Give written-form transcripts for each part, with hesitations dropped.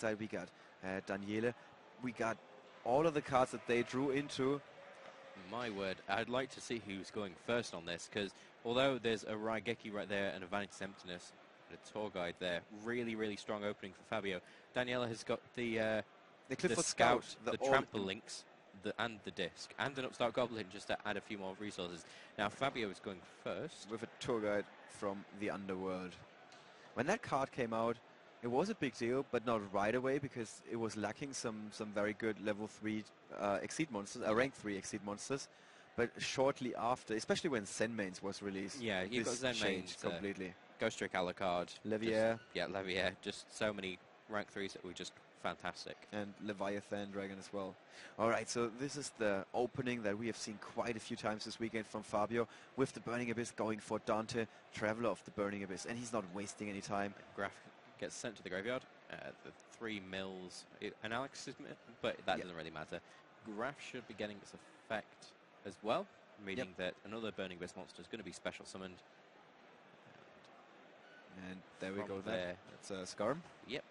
side we got Daniele. We got all of the cards that they drew into. My word, I'd like to see who's going first on this, because although there's a Raigeki right there and a Vanity's Emptiness, and a tour guide there, really strong opening for Fabio. Daniele has got the Qliphort Scout, the all Trample Links, and the Disc, and an Upstart Goblin just to add a few more resources. Now Fabio is going first. With a tour guide from the underworld. When that card came out, it was a big deal, but not right away, because it was lacking some very good level 3 Exceed monsters, rank 3 Exceed monsters. But shortly after, especially when Zenmanes was released, yeah, you got Zenmanes completely. Ghost Trick Alucard, Levier. Levier, just so many rank 3s that were just fantastic. And Leviathan Dragon as well. Alright, so this is the opening that we have seen quite a few times this weekend from Fabio, with the Burning Abyss going for Dante, Traveler of the Burning Abyss, and he's not wasting any time. Graph gets sent to the graveyard. The 3 mills, an Alex, but that doesn't really matter. Graph should be getting its effect as well, meaning that another Burning Abyss monster is going to be special summoned. And there we go. That's a Skarm. Yep.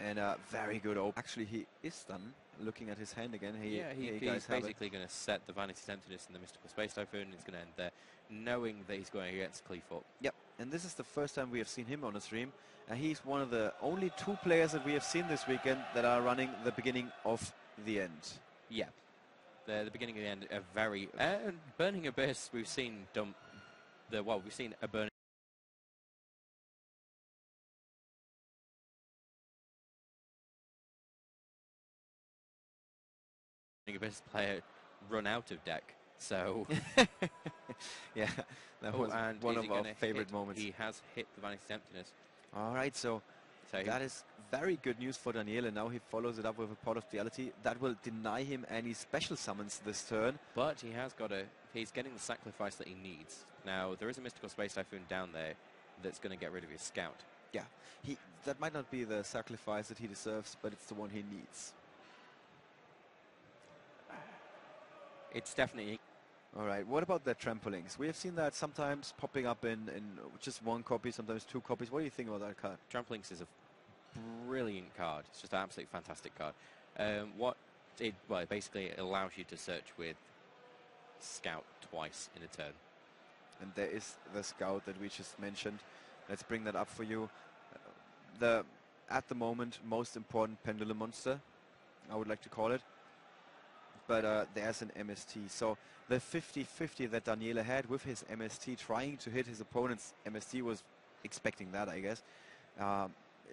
And very good open. Actually, he is done. Looking at his hand again. He's basically going to set the Vanity's Emptiness and the Mystical Space Typhoon. He's going to end there, knowing that he's going against Qliphort. Yep. And this is the first time we have seen him on a stream. He's one of the only 2 players that we have seen this weekend that are running the beginning of the end. Yeah. The beginning of the end, a very Burning Abyss. We've seen we've seen a Burning Abyss player run out of deck. So yeah, that was one of our favorite moments. He has hit the Vanity's Emptiness. All right, so that is very good news for Daniele. Now he follows it up with a Pot of Duality. That will deny him any special summons this turn. But he has got he's getting the sacrifice that he needs. Now, there is a Mystical Space Typhoon down there that's going to get rid of his Scout. Yeah, that might not be the sacrifice that he deserves, but it's the one he needs. It's definitely... All right, what about the Trampolines? We have seen that sometimes popping up in just 1 copy, sometimes 2 copies. What do you think about that card? Trampolines is a brilliant card. It's just an absolutely fantastic card. It basically allows you to search with Scout twice in a turn. And there is the Scout that we just mentioned. Let's bring that up for you. At the moment, most important Pendulum monster, I would like to call it. But there's an MST. So the 50-50 that Daniele had with his MST, trying to hit his opponent's MST, was expecting that, I guess.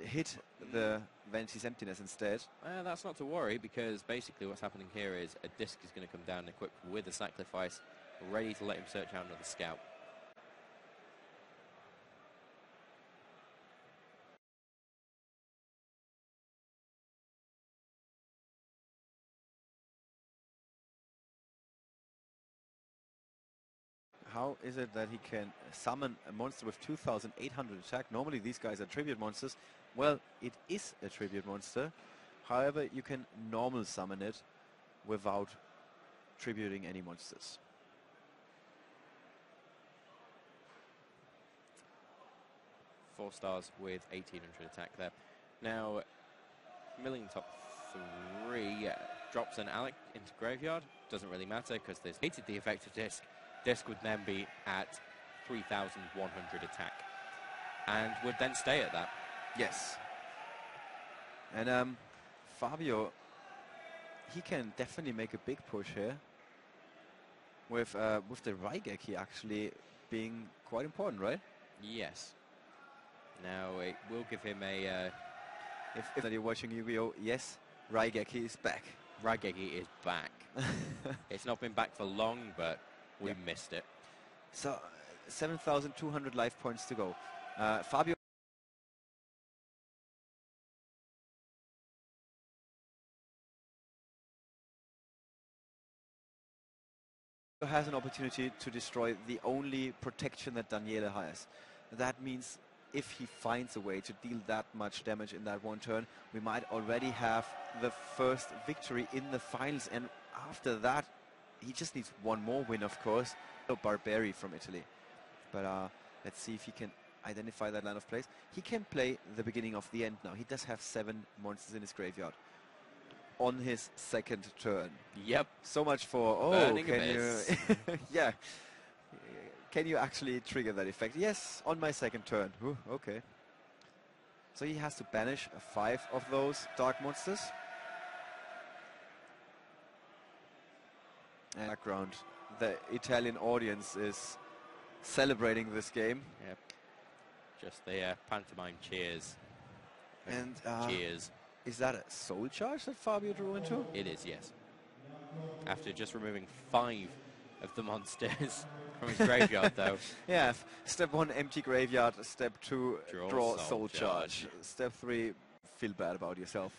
Hit the Vanity's Emptiness instead. That's not to worry, because basically what's happening here is a Disc is going to come down equipped with a Sacrifice, ready to let him search out another Scout. How is it that he can summon a monster with 2,800 attack? Normally these guys are tribute monsters. Well, it is a tribute monster. However, you can normal summon it without tributing any monsters. Four stars with 1,800 attack there. Now, milling top 3 drops an Alec into graveyard. Doesn't really matter, because there's hated the effective Disc. Disc would then be at 3,100 attack and would then stay at that. Yes. And Fabio, he can definitely make a big push here with the Raigeki actually being quite important, right? Yes. Now it will give him a... if you're watching Yu-Gi-Oh! Yes, Raigeki is back. Raigeki is back. It's not been back for long, but we missed it. So 7,200 life points to go. Fabio has an opportunity to destroy the only protection that Daniele has. That means if he finds a way to deal that much damage in that 1 turn, we might already have the first victory in the finals, and after that he just needs 1 more win, of course. Barbari from Italy. But let's see if he can identify that line of plays. He can play the beginning of the end now. He does have 7 monsters in his graveyard on his second turn. Yep. So much for, oh, Burning can Abyss. you... yeah. Can you actually trigger that effect? Yes, on my second turn. Ooh, okay. So he has to banish 5 of those dark monsters. And background, the Italian audience is celebrating this game. Yep. Just the pantomime cheers. And cheers. Is that a soul charge that Fabio drew into? It is, yes. After just removing 5 of the monsters from his graveyard, though. Yeah, step 1, empty graveyard. Step 2, draw soul charge. Step 3, feel bad about yourself.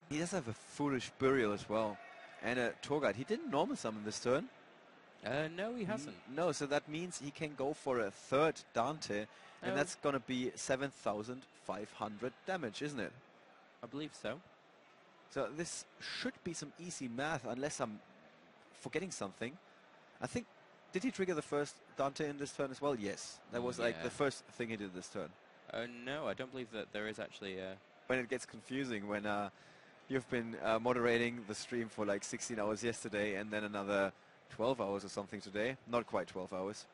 He does have a foolish burial as well. And a tour guide. He didn't normal summon this turn. No, he hasn't. No, so that means he can go for a third Dante, and that's going to be 7,500 damage, isn't it? I believe so. So this should be some easy math, unless I'm forgetting something. I think, did he trigger the first Dante in this turn as well? Yes, that was like the first thing he did this turn. No, I don't believe that there is actually... When it gets confusing, when you've been moderating the stream for like 16 hours yesterday, and then another 12 hours or something today. Not quite 12 hours,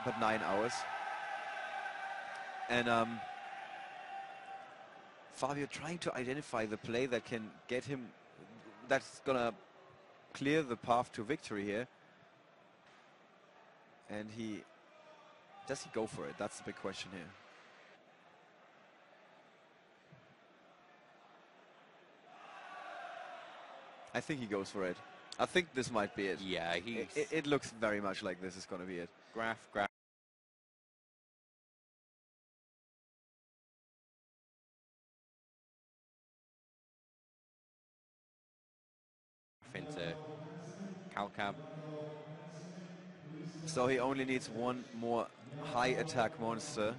but 9 hours. And Fabio trying to identify the play that can get him, that's gonna clear the path to victory here. And does he go for it? That's the big question here. I think he goes for it. I think this might be it. Yeah, it looks very much like this is going to be it. Graph. Into Calcab. So he only needs 1 more high attack monster.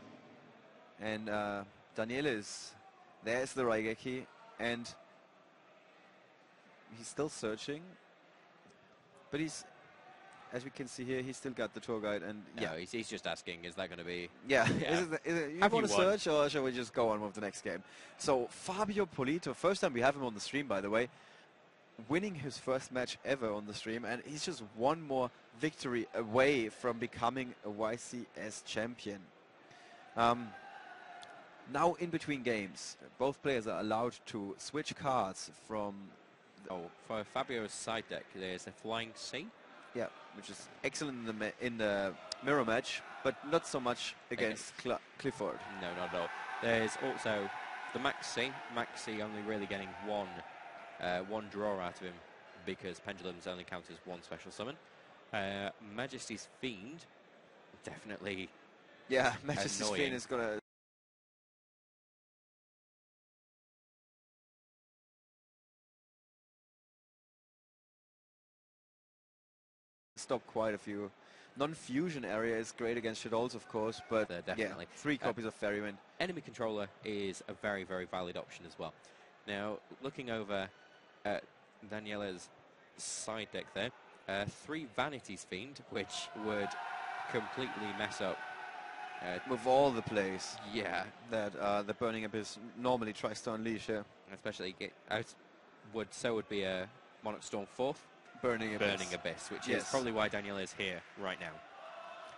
And Daniele is... There's the Raigeki. And he's still searching. But he's... As we can see here, he's still got the tour guide. And no, he's just asking, is that going to be... Yeah. Is it, you want to search, or shall we just go on with the next game? So Fabio Polito, first time we have him on the stream, by the way. Winning his first match ever on the stream, and he's just 1 more victory away from becoming a YCS champion. Now in between games, both players are allowed to switch cards from... for Fabio's side deck, there's a Flying Sea. Yeah, which is excellent in the mirror match, but not so much against Qliphort. No, not at all. There's also the Maxi only really getting one draw out of him because Pendulums only count as 1 special summon. Majesty's Fiend, definitely. Yeah, Majesty's Fiend is gonna stop quite a few. Non-fusion area is great against Shadows, of course, but definitely. Yeah, 3 copies of Ferrywind. Enemy Controller is a very, very valid option as well. Now, looking over at Daniele's side deck there, 3 Vanity's Fiend, which would completely mess up with all the plays. Yeah, that the Burning Abyss normally tries to unleash here. Especially would be a Monarch Storm 4th. Burning Abyss, which is probably why Daniele is here right now.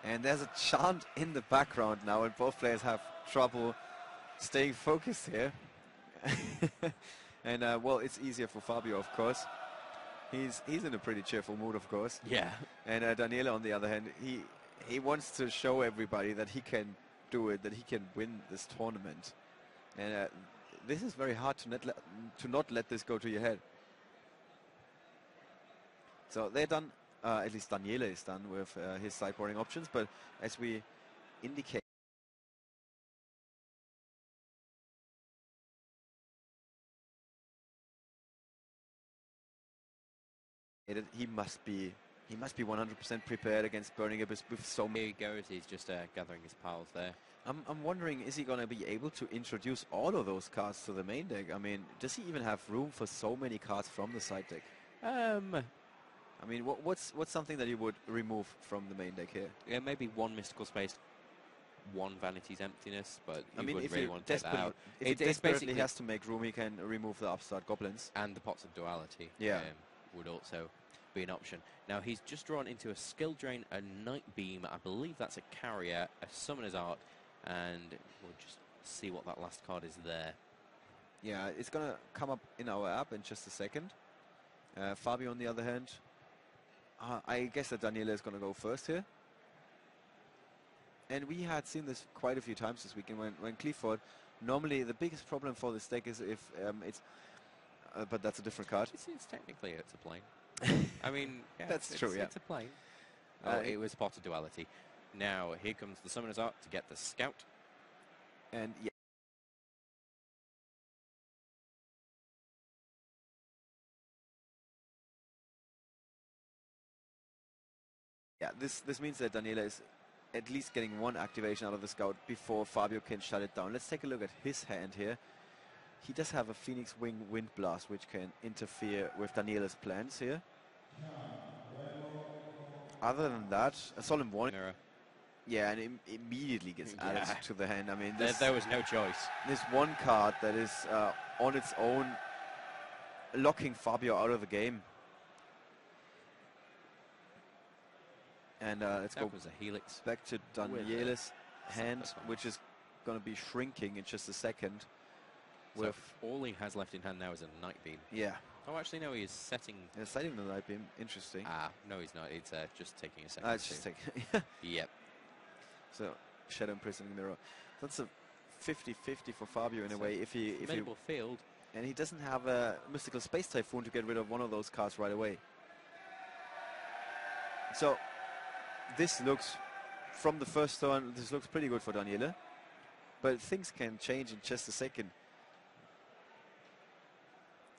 And there's a chant in the background now, and both players have trouble staying focused here. And well, it's easier for Fabio, of course. He's in a pretty cheerful mood, of course. Yeah. And Daniele, on the other hand, he wants to show everybody that he can do it, that he can win this tournament. And this is very hard to not let this go to your head. So they're done, at least Daniele is done with his sideboarding options, but as we indicate, he must be He must be 100% prepared against Burning Abyss with so many. Here he goes, he's just gathering his piles there. I'm wondering, is he going to be able to introduce all of those cards to the main deck? I mean, does he even have room for so many cards from the side deck? I mean, what's something that you would remove from the main deck here? Yeah, maybe one Mystical Space, one Vanity's Emptiness, but I mean, wouldn't if really he want to take that out. if he desperately has to make room, he can remove the Upstart Goblins. And the Pots of Duality would also be an option. Now, he's just drawn into a Skill Drain, a Night Beam, I believe that's a Carrier, a Summoner's Art, and we'll just see what that last card is there. Yeah, it's going to come up in our app in just a second. Fabio, on the other hand, I guess that Daniele is going to go first here. And we had seen this quite a few times this weekend when Qliphort, normally the biggest problem for this deck is if it's... but that's a different card. It's technically it's a plane. I mean, yeah, that's true, yeah. It's a plane. Oh, it was Pot of Duality. Now, here comes the Summoner's Art to get the Scout. And yeah. Yeah, this means that Daniele is at least getting one activation out of the Scout before Fabio can shut it down. Let's take a look at his hand here. He does have a Phoenix Wing Wind Blast, which can interfere with Daniele's plans here. Other than that, a Solemn Warning. Mirror. Yeah, and it immediately gets added to the hand. I mean, there was no choice. This one card that is on its own locking Fabio out of the game. And let's go was a Helix. Back to Daniele's hand, which is going to be shrinking in just a second. So all he has left in hand now is a Night Beam. Yeah. Oh, actually, no, he is setting... Yeah, setting the Night Beam. Interesting. No, he's not. It's just taking a second. It's just taking... Yep. So, Shadow Imprisoning Mirror. That's a 50-50 for Fabio in a way. If he field. And he doesn't have a Mystical Space Typhoon to get rid of one of those cards right away. So, this looks, from the first turn, this looks pretty good for Daniele. But things can change in just a second.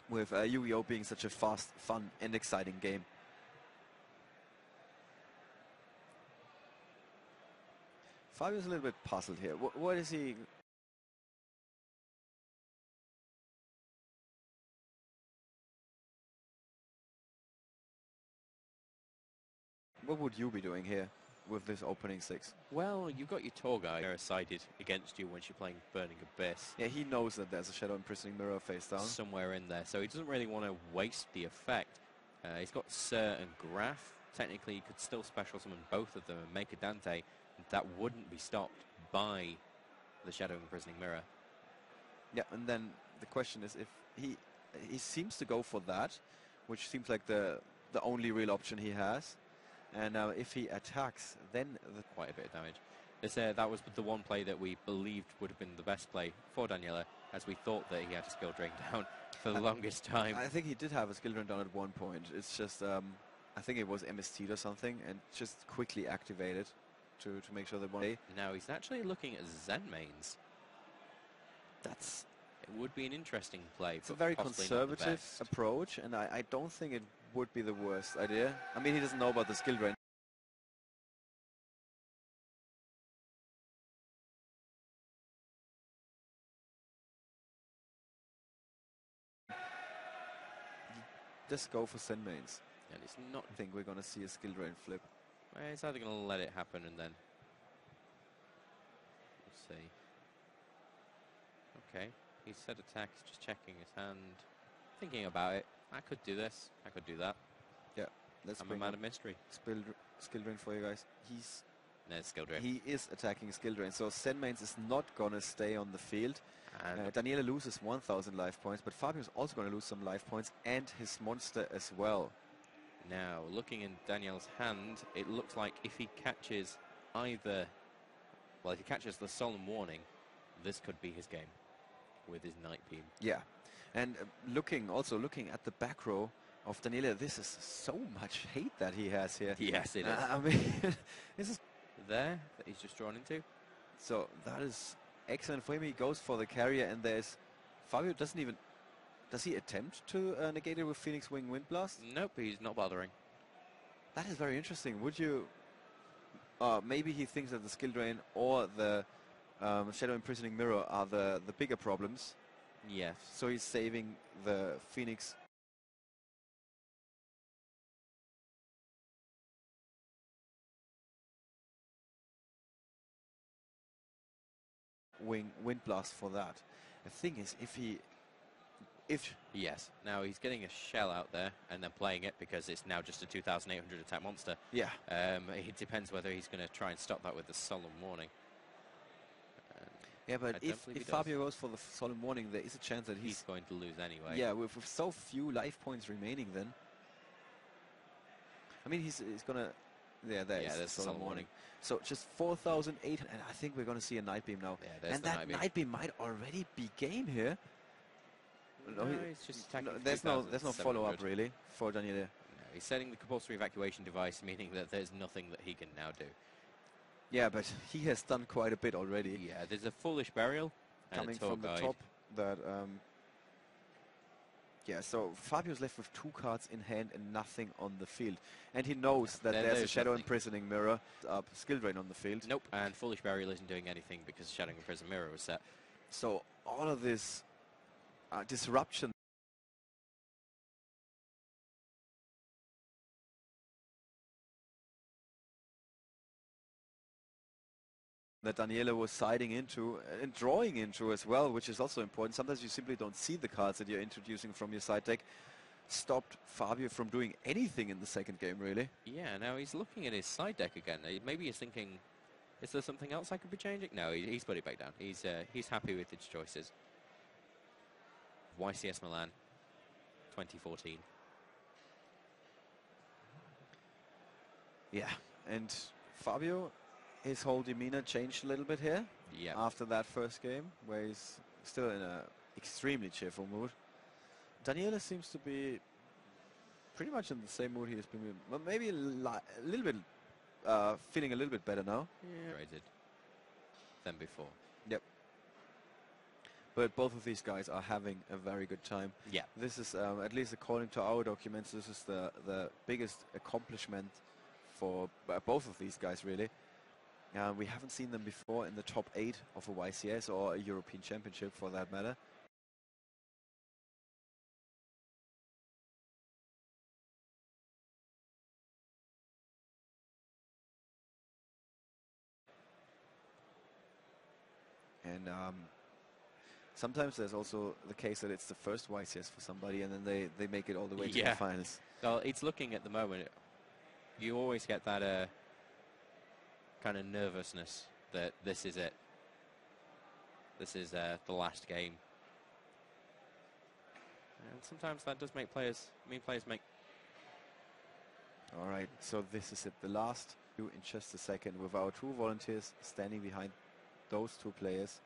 With Yu-Gi-Oh! Being such a fast, fun, and exciting game. Fabio's a little bit puzzled here. What is he... What would you be doing here with this opening 6? Well, you've got your tour guide sided against you when you're playing Burning Abyss. Yeah, he knows that there's a Shadow Imprisoning Mirror face down. Somewhere in there, so he doesn't really want to waste the effect. He's got Sir and Graf. Technically, you could still special summon both of them and make a Dante. That wouldn't be stopped by the Shadow Imprisoning Mirror. Yeah, and then the question is if he seems to go for that, which seems like the only real option he has. And if he attacks, then quite a bit of damage. That was the one play that we believed would have been the best play for Daniele, as we thought that he had a skill drain down for the longest time. I think he did have a skill drain down at one point. It's just, I think it was MST or something, and just quickly activated to make sure that one day. Now he's actually looking at Zen mains. It would be an interesting play. It's a very conservative approach, and I don't think it would be the worst idea. I mean, he doesn't know about the skill drain. Just go for Zen mains. And it's not... I think we're going to see a skill drain flip. He's either going to let it happen and then... We'll see. Okay. He said attack, he's just checking his hand. Thinking about it. I could do this. I could do that. Yeah. Let's I'm a man of mystery. Skill drain for you guys. No, skill drain. He is attacking skill drain. So Zen mains is not going to stay on the field. Daniele loses 1,000 life points, but Fabio's also going to lose some life points and his monster as well. Now, looking in Danielle's hand, it looks like if he catches either... Well, if he catches the Solemn Warning, this could be his game with his Night Beam. Yeah. And looking at the back row of Daniele, this is so much hate that he has here. Yes, it is. I mean, this is... There, that he's just drawn into. So that is excellent for him. He goes for the carrier, and there's... Fabio doesn't even... Does he attempt to negate it with Phoenix Wing Wind Blast? Nope, he's not bothering. That is very interesting. Would you... maybe he thinks that the skill drain or the shadow imprisoning mirror are the bigger problems. Yes. So he's saving the Phoenix wind blast for that. The thing is, Yes. Now he's getting a shell out there and then playing it because it's now just a 2,800 attack monster. yeah. It depends whether he's going to try and stop that with the Solemn Warning. Yeah, but if Fabio goes for the Solemn Warning, there is a chance that he's going to lose anyway. Yeah, with so few life points remaining then. I mean, he's going to... Yeah, there's the Solemn Warning. So just 4,800, and I think we're going to see a Night Beam now. Yeah, there's and that Night Beam might already be game here. No, he's just attacking. There's no follow-up really for Daniele. No, he's setting the compulsory evacuation device, meaning that there's nothing that he can now do. Yeah, but he has done quite a bit already. Yeah, there's a Foolish Burial coming from the top. That yeah, so Fabio's left with 2 cards in hand and nothing on the field, and he knows that there's a Shadow Imprisoning Mirror up, skill drain on the field. Nope, and Foolish Burial isn't doing anything because Shadow Imprisoning Mirror was set. So all of this disruption that Daniele was siding into and drawing into as well, which is also important. Sometimes you simply don't see the cards that you're introducing from your side deck. Stopped Fabio from doing anything in the second game, really. Yeah, now he's looking at his side deck again. Maybe he's thinking, is there something else I could be changing? No, he's put it back down. He's happy with his choices. YCS Milan, 2014. Yeah, and Fabio, his whole demeanor changed a little bit here. Yeah. After that first game, where he's still in a extremely cheerful mood. Daniele seems to be pretty much in the same mood he has been in. Well, maybe a little bit, feeling a little bit better now. Yeah. Than before. Yep. But both of these guys are having a very good time. Yeah. This is, at least according to our documents, this is the biggest accomplishment for both of these guys, really. We haven't seen them before in the top 8 of a YCS or a European Championship, for that matter. And sometimes there's also the case that it's the first YCS for somebody, and then they make it all the way to the finals. Well, it's looking at the moment. You always get that kind of nervousness that this is it. This is the last game. And sometimes that does make players make. All right, so this is it. The last two in just a second, with our 2 volunteers standing behind those 2 players,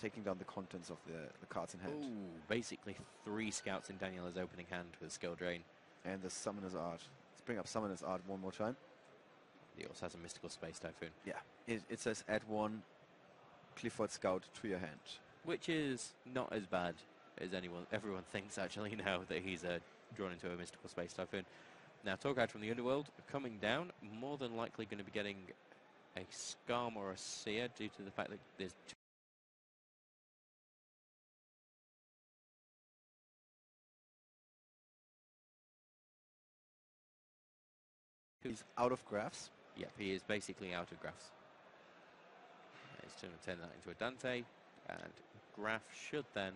taking down the contents of the cards in hand. Ooh, basically 3 scouts in Daniele's opening hand with Skill Drain. And the Summoner's Art. Let's bring up Summoner's Art one more time. He also has a Mystical Space Typhoon. Yeah, it says add 1 Qliphort Scout to your hand. Which is not as bad as everyone thinks, actually, now that he's drawn into a Mystical Space Typhoon. Now, Torguide from the Underworld coming down, more than likely going to be getting a Scarm or a Seer due to the fact that there's 2. He's out of graphs. Yep, he is basically out of graphs. He's going to turn that into a Dante, and graph should then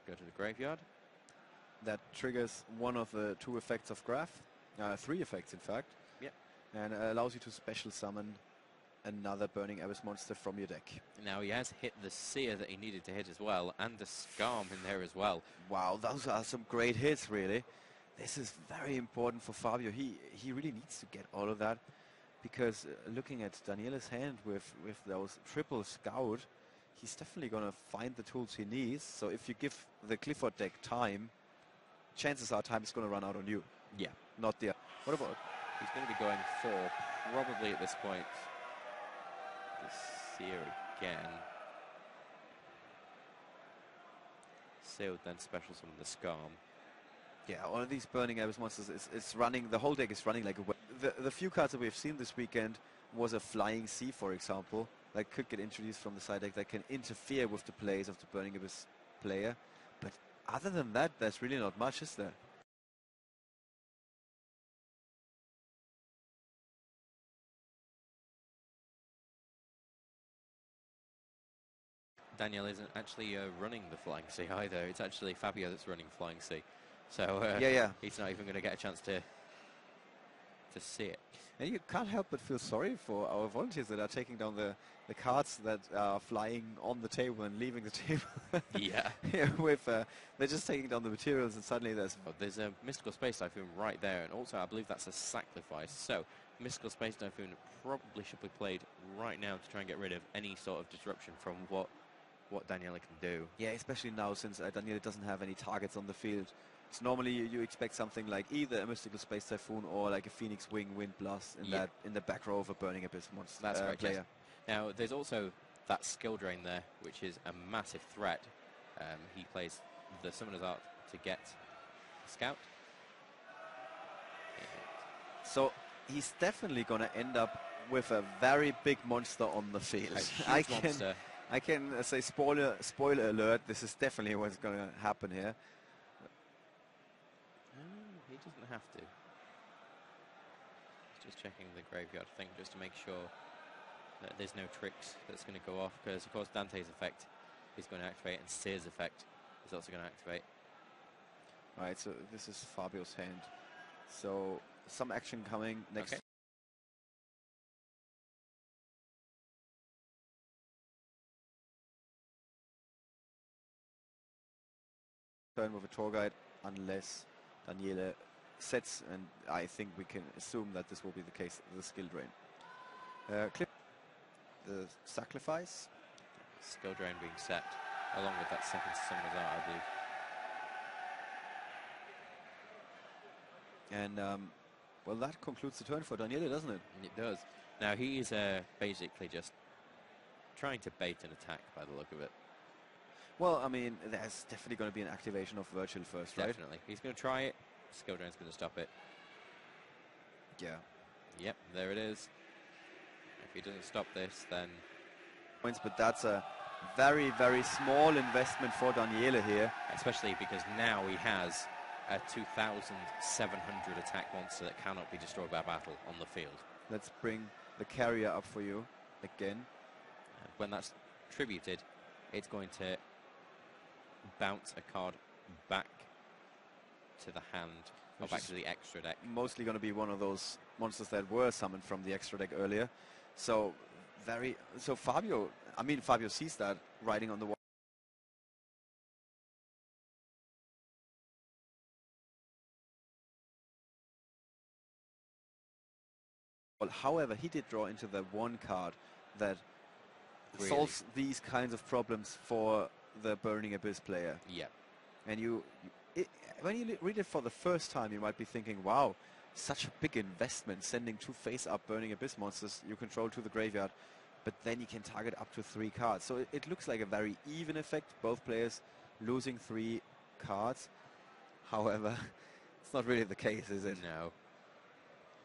go to the graveyard. That triggers one of the 2 effects of graph, 3 effects in fact. Yep. And allows you to special summon another Burning Abyss monster from your deck. Now he has hit the Seer that he needed to hit as well, and the Scarm in there as well. Wow, those are some great hits, really. This is very important for Fabio. He really needs to get all of that, because looking at Daniele's hand with those triple Scout, he's definitely going to find the tools he needs. So if you give the Qliphort deck time, chances are time is going to run out on you. Yeah. Not the... What about... He's going to be going for, probably at this point, the Seer again. Seer would then special summon the Scarm. Yeah, all of these burning abyss monsters, it's running, the whole deck is running like a... The few cards that we've seen this weekend was a Flying Sea, for example, that could get introduced from the side deck that can interfere with the plays of the burning abyss player. But other than that, there's really not much, is there? Daniele isn't actually running the Flying Sea either. It's actually Fabio that's running Flying Sea. So yeah. He's not even going to get a chance to see it. And you can't help but feel sorry for our volunteers that are taking down the cards that are flying on the table and leaving the table. Yeah. With they're just taking down the materials, and suddenly there's a Mystical Space Typhoon right there, and also I believe that's a sacrifice. So Mystical Space Typhoon probably should be played right now to try and get rid of any sort of disruption from what Daniele can do. Yeah, especially now since Daniele doesn't have any targets on the field. So normally you expect something like either a Mystical Space Typhoon or like a Phoenix Wing Wind Blast in the back row of a Burning Abyss monster. That's correct, player. Yes. Now there's also that skill drain there, which is a massive threat. He plays the Summoner's Art to get Scout. So he's definitely going to end up with a very big monster on the field. I can say spoiler alert. This is definitely what's going to happen here. He doesn't have to. He's just checking the graveyard thing just to make sure that there's no tricks that's going to go off, because of course Dante's effect is going to activate and Seer's effect is also going to activate. Right, so this is Fabio's hand. So some action coming next. Okay. Turn with a tour guide, unless Daniele sets, and I think we can assume that this will be the case, the skill drain. The sacrifice. Skill drain being set, along with that second Summoner's Art, I believe. And, well, that concludes the turn for Daniele, doesn't it? It does. Now, he is basically just trying to bait an attack by the look of it. Well, I mean, there's definitely going to be an activation of Virtual first, right? Definitely. He's going to try it. Skill drain's going to stop it. Yeah. Yep, there it is. If he doesn't stop this, then... Points, but that's a very, very small investment for Daniele here. Especially because now he has a 2,700 attack monster that cannot be destroyed by battle on the field. Let's bring the carrier up for you again. When that's tributed, it's going to bounce a card back to the hand, or back to the extra deck. Mostly going to be one of those monsters that were summoned from the extra deck earlier. So Fabio sees that riding on the wall. However, he did draw into the one card that solves these kinds of problems for the Burning Abyss player. Yeah. And when you read it for the first time, you might be thinking, wow, such a big investment sending two face-up Burning Abyss monsters you control to the graveyard, but then you can target up to 3 cards. So it looks like a very even effect, both players losing 3 cards. However, it's not really the case, is it? No.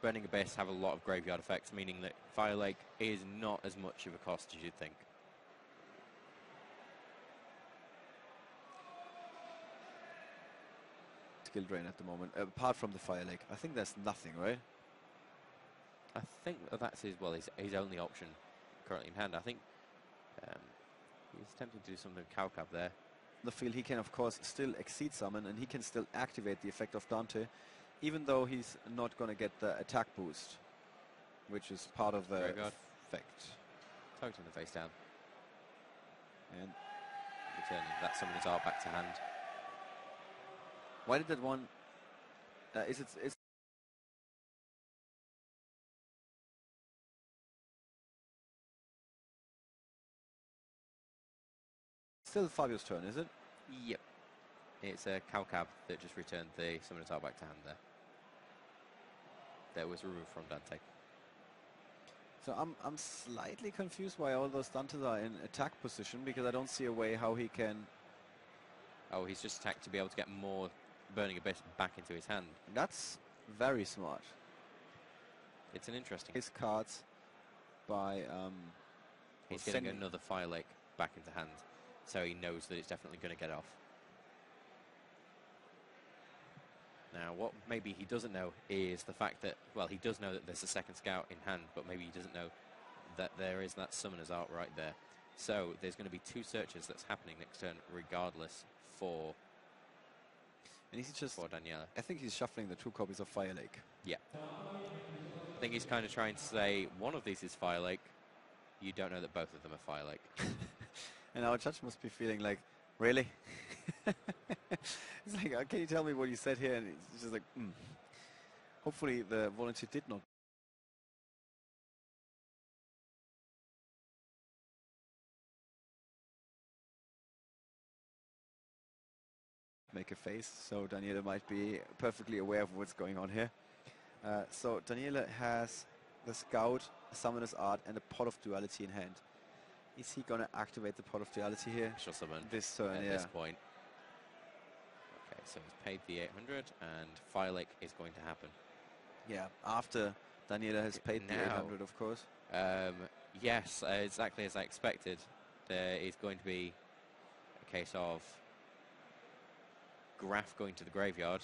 Burning Abyss have a lot of graveyard effects, meaning that Fire Lake is not as much of a cost as you'd think. Skill drain at the moment, apart from the Fire Lake. I think there's nothing, right? I think that's his only option currently in hand. I think he's attempting to do something with Cow Cab there. The field, he can of course still exceed summon, and he can still activate the effect of Dante, even though he's not going to get the attack boost, which is part of the effect. Targeting the face down. And returning that Summoner's Art back to hand. Why did that one... is still Fabio's turn, is it? Yep. It's a Cow Cab that just returned the Summoner's Art back to hand there. That was removed from Dante. So I'm slightly confused why all those Dantes are in attack position, because I don't see a way how he can... Oh, he's just attacked to be able to get more Burning Abyss back into his hand. That's very smart. It's an interesting... His cards by... He's getting another Fire Lake back into hand, so he knows that it's definitely going to get off. Now, what maybe he doesn't know is the fact that, well, he does know that there's a second scout in hand, but maybe he doesn't know that there is that Summoner's Art right there. So there's going to be 2 searches that's happening next turn, regardless for... And he's just... For Daniele. I think he's shuffling the 2 copies of Fire Lake. Yeah. I think he's kind of trying to say, one of these is Fire Lake. You don't know that both of them are Fire Lake. And our judge must be feeling like, really? It's like, can you tell me what you said here? And it's just like, Hopefully the volunteer did not make a face, so Daniele might be perfectly aware of what's going on here. So Daniele has the Scout, Summoner's Art, and a Pot of Duality in hand. Is he going to activate the Pot of Duality here? She'll summon this turn, at this point. Okay, so he's paid the 800, and Fire Lake is going to happen. Yeah, after Daniele has paid the 800, of course. Yes, exactly as I expected. There is going to be a case of Graf going to the graveyard,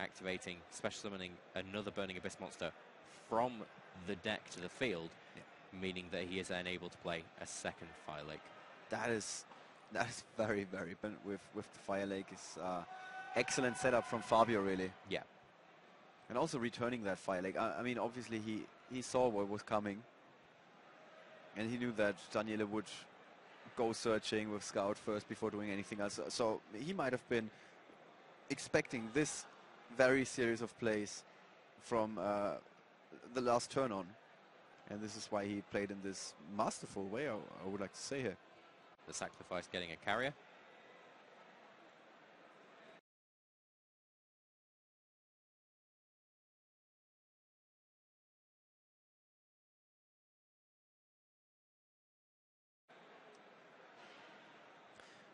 activating, special summoning another Burning Abyss monster from the deck to the field, meaning that he is then able to play a second Fire Lake. That is very, very, but with the Fire Lake is excellent setup from Fabio, really. Yeah. And also returning that Fire Lake. I mean, obviously he saw what was coming, and he knew that Daniele would go searching with Scout first before doing anything else. So he might have been expecting this very series of plays from the last turn on. And this is why he played in this masterful way, I would like to say here. The sacrifice getting a carrier.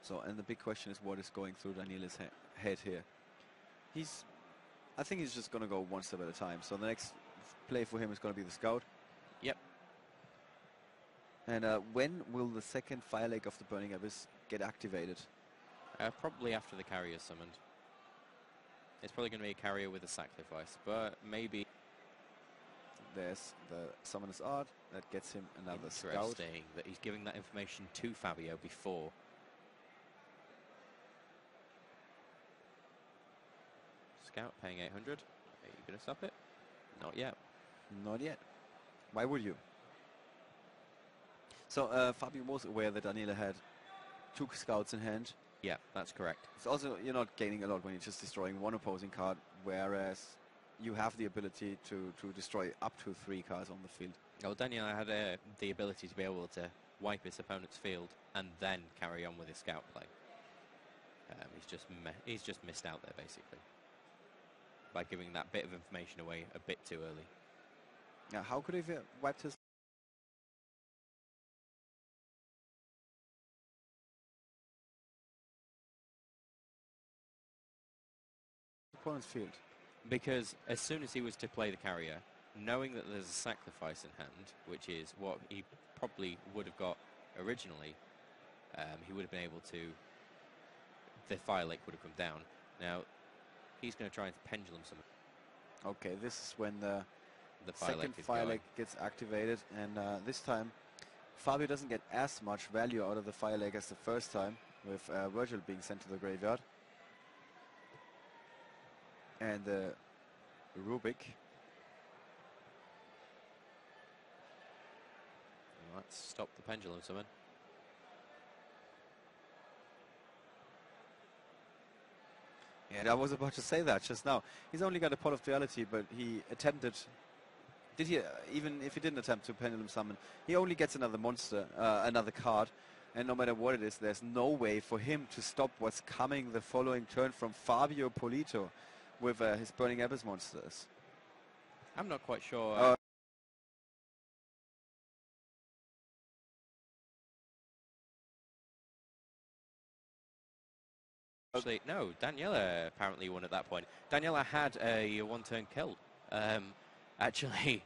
So, and the big question is what is going through Daniele's head here. I think he's just going to go one step at a time. So the next play for him is going to be the Scout. Yep. And when will the second Fire Lake of the Burning Abyss get activated? Probably after the carrier is summoned. It's probably going to be a carrier with a sacrifice, but maybe... There's the Summoner's Art. That gets him another Scout. Interesting that he's giving that information to Fabio before. Scout paying 800. Are you going to stop it? Not yet. Not yet. Why would you? So Fabio was aware that Daniele had 2 Scouts in hand. Yeah, that's correct. It's also, you're not gaining a lot when you're just destroying 1 opposing card, whereas you have the ability to destroy up to 3 cards on the field. Well, Daniele had the ability to be able to wipe his opponent's field and then carry on with his Scout play. He's just missed out there, basically, by giving that bit of information away a bit too early. Now, how could he have wiped his opponent's field? Because as soon as he was to play the carrier, knowing that there's a sacrifice in hand, which is what he probably would have got originally, he would have been able to... The Fire Lake would have come down. Now, he's going to try and pendulum summon. Okay, this is when the Fire second Lake Fire Lake gets activated, and this time Fabio doesn't get as much value out of the Fire Lake as the first time, with Virgil being sent to the graveyard. And the Rubik. Let's stop the pendulum summon. Yeah, I was about to say that just now. He's only got a Pot of Duality, but he attempted... Did he, even if he didn't attempt to pendulum summon, he only gets another monster, another card. And no matter what it is, there's no way for him to stop what's coming the following turn from Fabio Polito with his Burning Abyss monsters. I'm not quite sure. Actually, no, Daniele apparently won at that point. Daniele had a one-turn kill. Actually,